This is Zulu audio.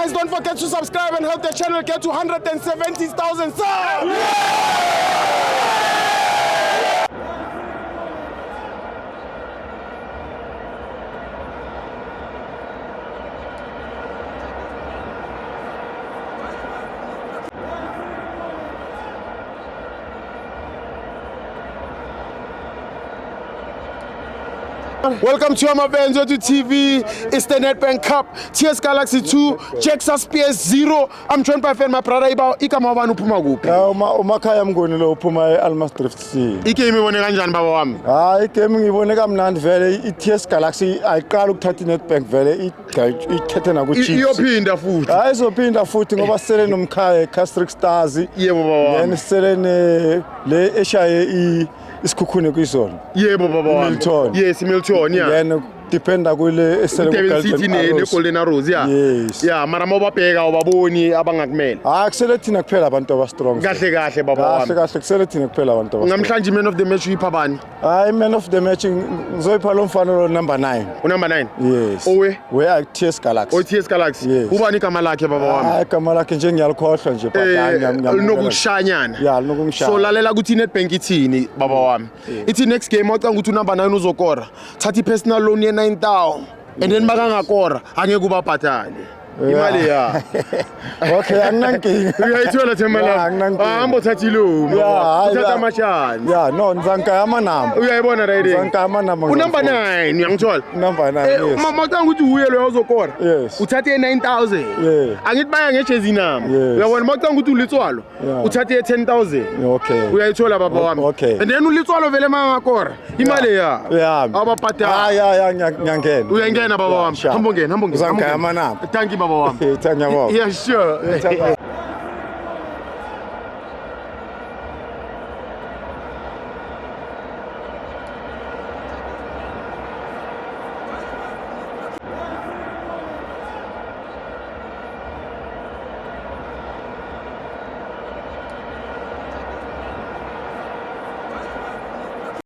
Guys, don't forget to subscribe and help the channel get to 170,000 subs. Welcome to Amabenzo to TV. It's the Nedbank Cup. TS Galaxy 2, Jaxas PS 0. I'm joined by my brother Iba. Ikama wanu uphuma kuphi? Umakhaya mngoni lo uphuma eAlmas Drift C. Igame ibone kanjani baba wami? Igame ngibone kamnandi vele iTS Galaxy ayiqala ukuthatha iNedbank vele ithethe na ku Chiefs. Iyophinda futhi. Izophinda futhi ngoba sele nomkhaya Castric Stars. Yebo baba wami. Then sele le eshaye isikhukhune kuyizona. Yebo baba wami. Milton. Yes, Milton, yeah. Then dependa kule esele Devil City ne Golden Arrows, yeah. Yes. Yeah, mara mobabheka awaboni abangakumele. Kusele thina kuphela abantu aba strong. Kahle baba wami. Kahle kusele thina kuphela abantu aba. Namhlanje man of the match uyipha bani? Man of the match ngizoyipha lo mfana lo number 9. Number 9? Yes. Owe? We TS Galaxy. TS Galaxy. Yes. Ubani igama lakhe baba wami? Igama lakhe nje ngiyalikhohlwa nje but nokushanyana. Yeah, nokungishaya. So lalela ukuthi Nedbank ithini baba wami. Ithi next game wacanga ukuthi number 9 uzokora. Thatha personal loan ye 9,000 and then bakangakora angeke ubabhatale. Imali ya. Okay, anginankinga. Uyayithola thema la. Hamba uthatha loan. Uthatha amashani. Yeah, no, ngizanka amanamba. Uyayibona right there. Ngizanka amanamba. Number 9 uyangithola? Number 9. Yes. Mawucanga ukuthi uye lo uzokora. Yes. Uthathe 9,000. Yeah. Angithi baya ngejezi nami. Uyabona mawucanga ukuthi ulitswalo. Uthathe 10,000. Okay. Uyayithola baba wami. Okay. And then ulitswalo vele mangakora. Imali ya. Yeah. Abaphatha. Yeah, ngiyangena. Uyangena baba wami. Hamba ungena. Ngizanka amanamba. Thank you baba wami. Thank you baba. Yeah, sure.